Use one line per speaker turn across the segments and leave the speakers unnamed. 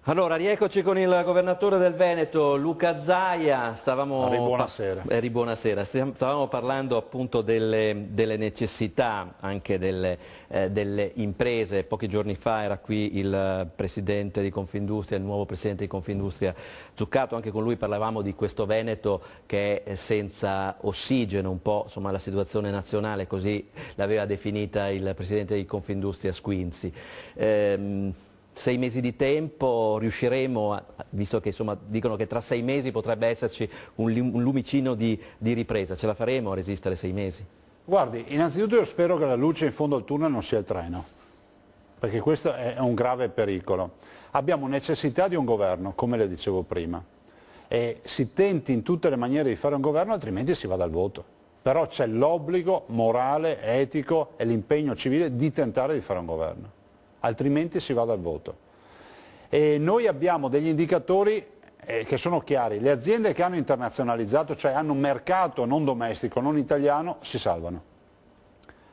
Allora, rieccoci con il governatore del Veneto, Luca Zaia.
Buonasera.
Buonasera. Stavamo parlando appunto delle necessità anche delle imprese. Pochi giorni fa era qui il presidente di Confindustria, il nuovo presidente di Confindustria Zuccato. Anche con lui parlavamo di questo Veneto che è senza ossigeno, un po' insomma la situazione nazionale, così l'aveva definita il presidente di Confindustria Squinzi. 6 mesi di tempo, riusciremo, visto che insomma, dicono che tra 6 mesi potrebbe esserci un lumicino di ripresa, ce la faremo a resistere 6 mesi?
Guardi, innanzitutto io spero che la luce in fondo al tunnel non sia il treno, perché questo è un grave pericolo. Abbiamo necessità di un governo, come le dicevo prima, e si tenti in tutte le maniere di fare un governo, altrimenti si va dal voto. Però c'è l'obbligo morale, etico e l'impegno civile di tentare di fare un governo. Altrimenti si va dal voto. E noi abbiamo degli indicatori che sono chiari. Le aziende che hanno internazionalizzato, cioè hanno un mercato non domestico, non italiano, si salvano.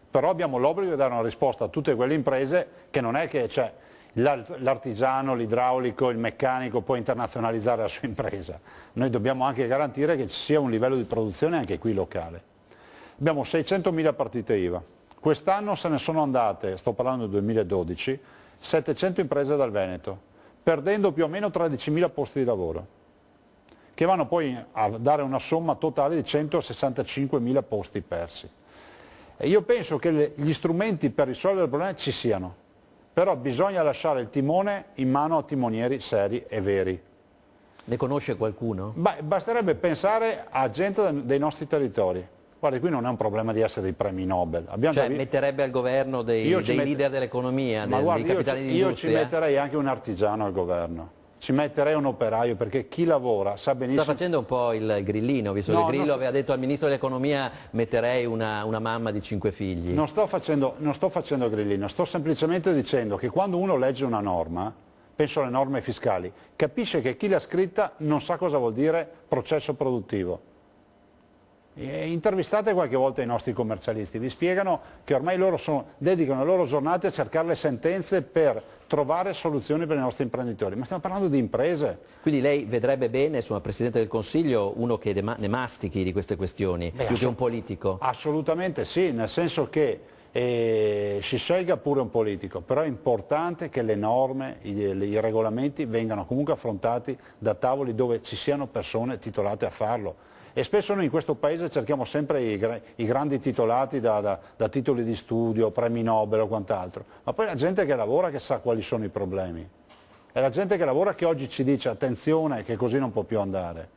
Però abbiamo l'obbligo di dare una risposta a tutte quelle imprese che non è che c'è l'artigiano, l'idraulico, il meccanico può internazionalizzare la sua impresa. Noi dobbiamo anche garantire che ci sia un livello di produzione anche qui locale. Abbiamo 600.000 partite IVA. Quest'anno se ne sono andate, sto parlando del 2012, 700 imprese dal Veneto, perdendo più o meno 13.000 posti di lavoro, che vanno poi a dare una somma totale di 165.000 posti persi. E io penso che gli strumenti per risolvere il problema ci siano, però bisogna lasciare il timone in mano a timonieri seri e veri.
Ne conosce qualcuno?
Beh, basterebbe pensare a gente dei nostri territori. Guardi, qui non è un problema di essere dei premi Nobel.
Cioè metterebbe al governo dei leader dell'economia, dei capitani di industria?
Io ci metterei anche un artigiano al governo, ci metterei un operaio, perché chi lavora sa benissimo...
Sta facendo un po' il grillino, visto che Grillo aveva detto al ministro dell'economia metterei una mamma di 5 figli.
Non sto facendo il grillino, sto semplicemente dicendo che quando uno legge una norma, penso alle norme fiscali, capisce che chi l'ha scritta non sa cosa vuol dire processo produttivo. Intervistate qualche volta i nostri commercialisti, vi spiegano che ormai loro dedicano le loro giornate a cercare le sentenze per trovare soluzioni per i nostri imprenditori, ma stiamo parlando di imprese.
Quindi lei vedrebbe bene, insomma, Presidente del Consiglio, uno che ne mastichi di queste questioni, più che un politico?
Assolutamente sì, nel senso che si scelga pure un politico, però è importante che le norme, i regolamenti vengano comunque affrontati da tavoli dove ci siano persone titolate a farlo. E spesso noi in questo paese cerchiamo sempre i grandi titolati da titoli di studio, premi Nobel o quant'altro, ma poi la gente che lavora che sa quali sono i problemi. È la gente che lavora che oggi ci dice attenzione che così non può più andare.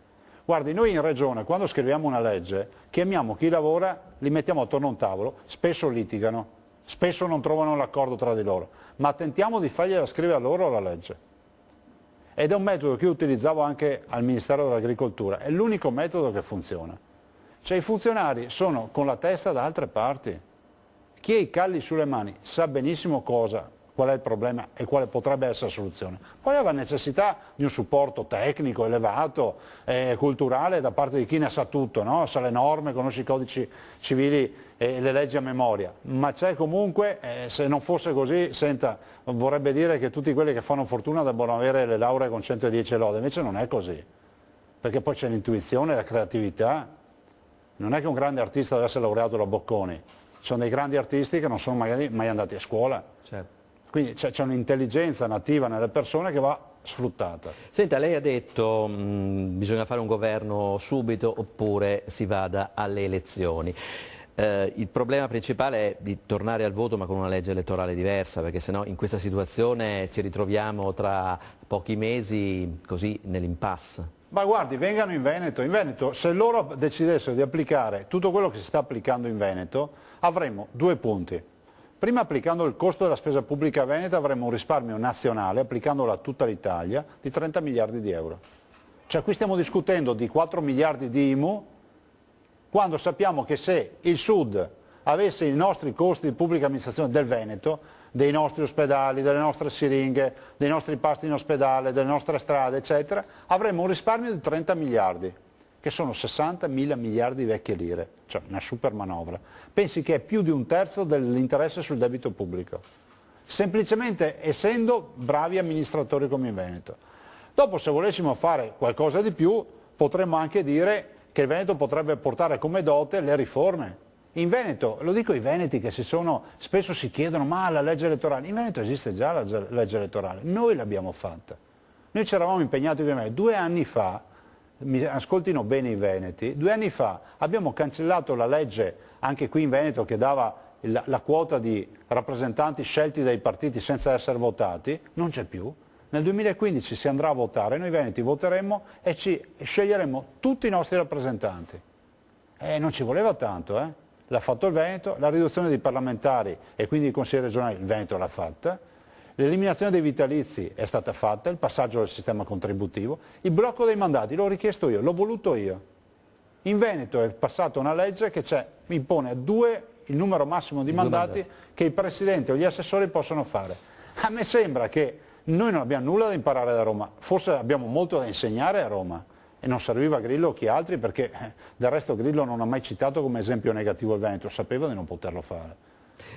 Guardi, noi in regione quando scriviamo una legge chiamiamo chi lavora, li mettiamo attorno a un tavolo, spesso litigano, spesso non trovano l'accordo tra di loro, ma tentiamo di fargliela scrivere a loro la legge. Ed è un metodo che io utilizzavo anche al Ministero dell'Agricoltura, è l'unico metodo che funziona. Cioè i funzionari sono con la testa da altre parti. Chi ha i calli sulle mani sa benissimo qual è il problema e quale potrebbe essere la soluzione. Poi aveva necessità di un supporto tecnico, elevato, culturale da parte di chi ne sa tutto, no? Sa le norme, conosce i codici civili e le leggi a memoria, ma c'è comunque, se non fosse così, senta, vorrebbe dire che tutti quelli che fanno fortuna debbano avere le lauree con 110 lode, invece non è così, perché poi c'è l'intuizione, la creatività. Non è che un grande artista deve essere laureato da Bocconi, ci sono dei grandi artisti che non sono magari mai andati a scuola.
Certo.
Quindi c'è un'intelligenza nativa nelle persone che va sfruttata.
Senta, lei ha detto bisogna fare un governo subito oppure si vada alle elezioni. Il problema principale è di tornare al voto ma con una legge elettorale diversa, perché sennò in questa situazione ci ritroviamo tra pochi mesi così nell'impasse.
Ma guardi, vengano in Veneto se loro decidessero di applicare tutto quello che si sta applicando in Veneto avremmo 2 punti. Prima, applicando il costo della spesa pubblica veneta, avremo un risparmio nazionale, applicandolo a tutta l'Italia, di 30 miliardi di euro. Cioè qui stiamo discutendo di 4 miliardi di IMU, quando sappiamo che se il Sud avesse i nostri costi di pubblica amministrazione del Veneto, dei nostri ospedali, delle nostre siringhe, dei nostri pasti in ospedale, delle nostre strade, eccetera, avremmo un risparmio di 30 miliardi. Che sono 60.000 miliardi di vecchie lire, cioè una super manovra. Pensi che è più di 1/3 dell'interesse sul debito pubblico. semplicemente essendo bravi amministratori come in Veneto. Dopo, se volessimo fare qualcosa di più, potremmo anche dire che il Veneto potrebbe portare come dote le riforme. In Veneto, lo dico ai veneti che spesso si chiedono ma la legge elettorale, in Veneto esiste già la legge elettorale, noi l'abbiamo fatta. Noi ci eravamo impegnati con me 2 anni fa, mi ascoltino bene i veneti, 2 anni fa abbiamo cancellato la legge anche qui in Veneto che dava la quota di rappresentanti scelti dai partiti senza essere votati, non c'è più. Nel 2015 si andrà a votare, noi veneti voteremo e sceglieremo tutti i nostri rappresentanti. Non ci voleva tanto, L'ha fatto il Veneto, la riduzione dei parlamentari e quindi dei consiglieri regionali il Veneto l'ha fatta, l'eliminazione dei vitalizi è stata fatta, il passaggio al sistema contributivo, il blocco dei mandati l'ho richiesto io, l'ho voluto io. In Veneto è passata una legge che impone a 2 il numero massimo di mandati che il Presidente o gli assessori possono fare. A me sembra che noi non abbiamo nulla da imparare da Roma, forse abbiamo molto da insegnare a Roma. E non serviva Grillo o chi altri perché del resto Grillo non ha mai citato come esempio negativo il Veneto, sapeva di non poterlo fare.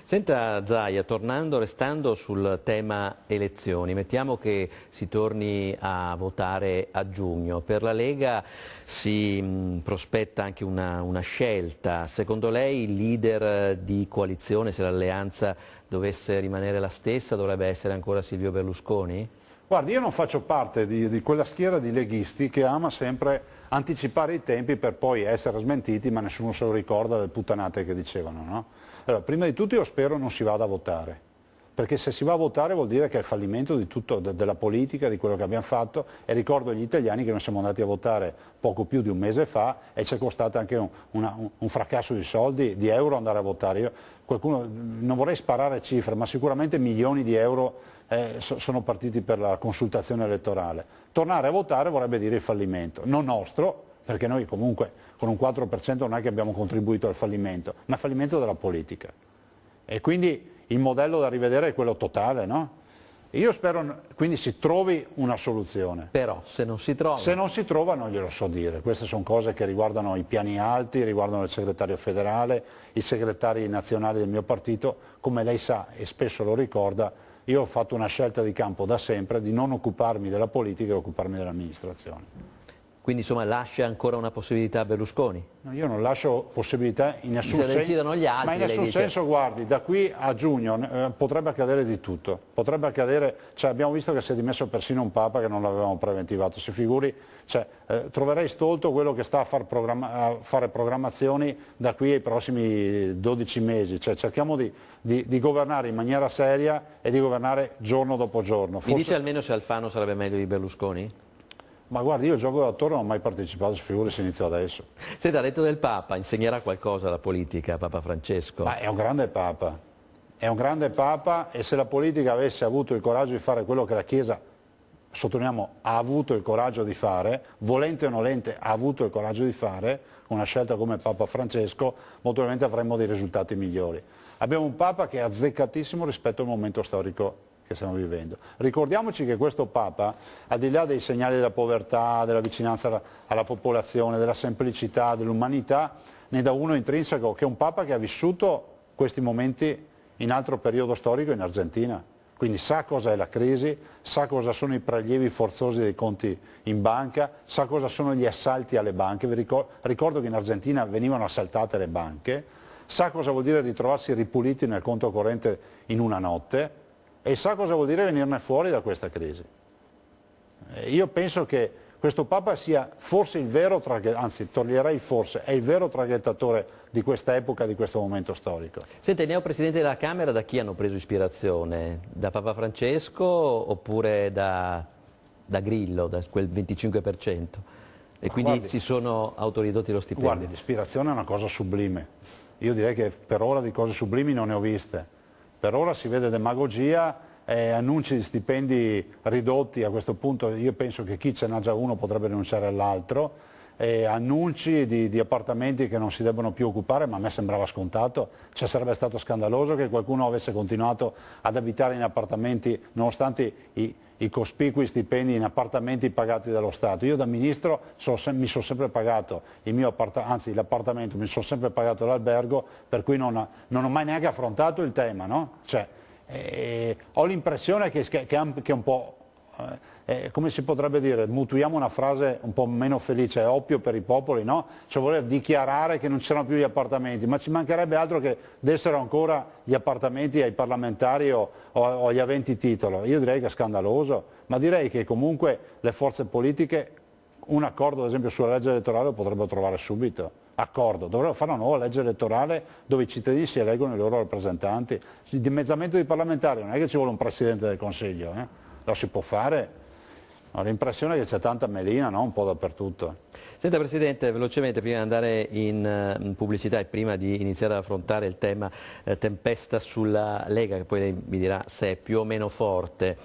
Senta Zaia, restando sul tema elezioni, mettiamo che si torni a votare a giugno, per la Lega si prospetta anche una scelta, secondo lei il leader di coalizione, se l'alleanza dovesse rimanere la stessa, dovrebbe essere ancora Silvio Berlusconi?
Guardi, io non faccio parte di quella schiera di leghisti che ama sempre anticipare i tempi per poi essere smentiti, ma nessuno se lo ricorda delle puttanate che dicevano, no? Allora, prima di tutto io spero non si vada a votare, perché se si va a votare vuol dire che è il fallimento di tutto, della politica, di quello che abbiamo fatto, e ricordo agli italiani che noi siamo andati a votare poco più di un mese fa e ci è costato anche un fracasso di soldi, di euro andare a votare. Non vorrei sparare cifre, ma sicuramente milioni di euro sono partiti per la consultazione elettorale. Tornare a votare vorrebbe dire il fallimento, non nostro, perché noi comunque con un 4% non è che abbiamo contribuito al fallimento, ma al fallimento della politica. E quindi il modello da rivedere è quello totale, no? Io spero quindi si trovi una soluzione.
Però se non si trova?
Se non si trova non glielo so dire, queste sono cose che riguardano i piani alti, riguardano il segretario federale, i segretari nazionali del mio partito, come lei sa e spesso lo ricorda, io ho fatto una scelta di campo da sempre di non occuparmi della politica e occuparmi dell'amministrazione.
Quindi insomma lascia ancora una possibilità a Berlusconi?
No, io non lascio possibilità in nessun senso,
gli altri,
ma in nessun senso, guardi, da qui a giugno potrebbe accadere di tutto, potrebbe accadere, abbiamo visto che si è dimesso persino un Papa che non l'avevamo preventivato, si figuri, troverei stolto quello che sta a fare programmazioni da qui ai prossimi 12 mesi, cerchiamo di governare in maniera seria e di governare giorno dopo giorno.
Mi dice almeno se Alfano sarebbe meglio di Berlusconi?
Ma guardi, io il gioco d'attore non ho mai partecipato, si figuri se inizio adesso.
Senta, ha detto del Papa, insegnerà qualcosa alla politica, Papa Francesco?
Ma è un grande Papa e se la politica avesse avuto il coraggio di fare quello che la Chiesa, sottolineiamo, ha avuto il coraggio di fare, volente o nolente ha avuto il coraggio di fare, una scelta come Papa Francesco, molto probabilmente avremmo dei risultati migliori. Abbiamo un Papa che è azzeccatissimo rispetto al momento storico che stiamo vivendo. Ricordiamoci che questo Papa, al di là dei segnali della povertà, della vicinanza alla popolazione, della semplicità, dell'umanità, ne dà uno intrinseco, che è un Papa che ha vissuto questi momenti in altro periodo storico in Argentina. Quindi sa cosa è la crisi, sa cosa sono i prelievi forzosi dei conti in banca, sa cosa sono gli assalti alle banche. Ricordo che in Argentina venivano assaltate le banche, sa cosa vuol dire ritrovarsi ripuliti nel conto corrente in una notte, e sa cosa vuol dire venirne fuori da questa crisi. Io penso che questo Papa sia forse il vero anzi toglierei forse, è il vero traghettatore di questa epoca, di questo momento storico.
Senta, i neopresidenti della Camera da chi hanno preso ispirazione? Da Papa Francesco oppure da Grillo, da quel 25%? E quindi guardi, si sono autoridotti lo stipendio?
Guardi, l'ispirazione è una cosa sublime. Io direi che per ora di cose sublimi non ne ho viste. Per ora si vede demagogia, annunci di stipendi ridotti, a questo punto io penso che chi ce n'ha già uno potrebbe rinunciare all'altro, annunci di appartamenti che non si debbono più occupare, ma a me sembrava scontato, sarebbe stato scandaloso che qualcuno avesse continuato ad abitare in appartamenti nonostante i cospicui stipendi in appartamenti pagati dallo Stato. Io da ministro mi sono sempre pagato il mio l'appartamento, mi sono sempre pagato l'albergo, per cui non ho mai neanche affrontato il tema, no? Ho l'impressione che un po', come si potrebbe dire, mutuiamo una frase un po' meno felice, è oppio per i popoli, no? Cioè voler dichiarare che non c'erano più gli appartamenti, ma ci mancherebbe altro che dessero ancora gli appartamenti ai parlamentari o agli aventi titolo. Io direi che è scandaloso, ma direi che comunque le forze politiche un accordo ad esempio sulla legge elettorale lo potrebbero trovare subito. Accordo, dovrebbero fare una nuova legge elettorale dove i cittadini si eleggono i loro rappresentanti. Il dimezzamento dei parlamentari non è che ci vuole un Presidente del Consiglio, lo si può fare. Ho l'impressione che c'è tanta melina, no? Un po' dappertutto.
Senta Presidente, velocemente prima di andare in pubblicità e prima di iniziare ad affrontare il tema tempesta sulla Lega, che poi lei mi dirà se è più o meno forte.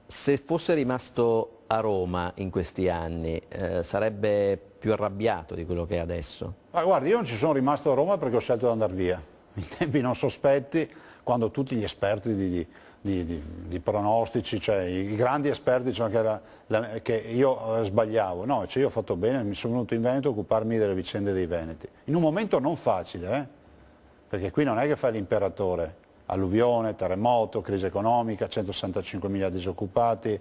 Se fosse rimasto a Roma in questi anni, sarebbe più arrabbiato di quello che è adesso?
Ma guardi, io non ci sono rimasto a Roma perché ho scelto di andare via, in tempi non sospetti, quando tutti gli esperti di pronostici, cioè i grandi esperti dicevano che io sbagliavo. No, cioè io ho fatto bene, mi sono venuto in Veneto a occuparmi delle vicende dei Veneti. In un momento non facile, perché qui non è che fai l'imperatore. Alluvione, terremoto, crisi economica, 165.000 disoccupati,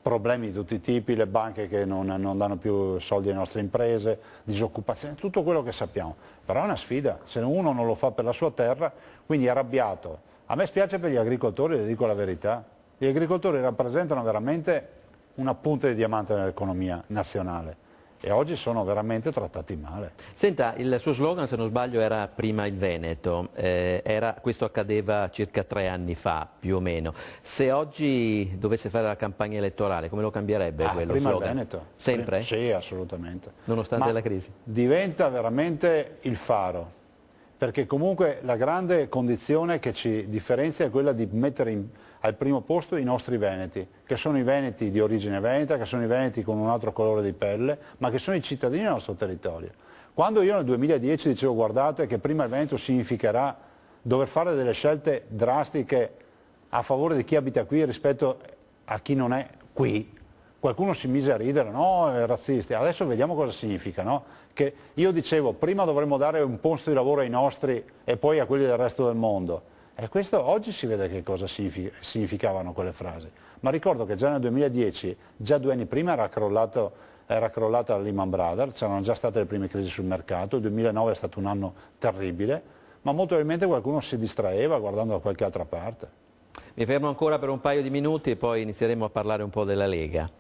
problemi di tutti i tipi, le banche che non danno più soldi alle nostre imprese, disoccupazione, tutto quello che sappiamo. Però è una sfida, se uno non lo fa per la sua terra, quindi è arrabbiato. A me spiace per gli agricoltori, le dico la verità. Gli agricoltori rappresentano veramente una punta di diamante nell'economia nazionale e oggi sono veramente trattati male.
Senta, il suo slogan, se non sbaglio, era prima il Veneto, questo accadeva circa 3 anni fa, più o meno. Se oggi dovesse fare la campagna elettorale, come lo cambierebbe quello
prima
slogan?
Il Veneto.
Sempre?
Sì, assolutamente.
Nonostante la crisi?
Diventa veramente il faro, perché comunque la grande condizione che ci differenzia è quella di mettere al primo posto i nostri veneti, che sono i veneti di origine veneta, che sono i veneti con un altro colore di pelle, ma che sono i cittadini del nostro territorio. Quando io nel 2010 dicevo guardate che prima il Veneto significherà dover fare delle scelte drastiche a favore di chi abita qui rispetto a chi non è qui, qualcuno si mise a ridere, no, è razzisti. Adesso vediamo cosa significa, no? Che io dicevo prima dovremmo dare un posto di lavoro ai nostri e poi a quelli del resto del mondo. E questo oggi si vede che cosa significavano quelle frasi. Ma ricordo che già nel 2010, già 2 anni prima era crollata la Lehman Brothers, c'erano già state le prime crisi sul mercato, il 2009 è stato un anno terribile, ma molto probabilmente qualcuno si distraeva guardando da qualche altra parte.
Mi fermo ancora per un paio di minuti e poi inizieremo a parlare un po' della Lega.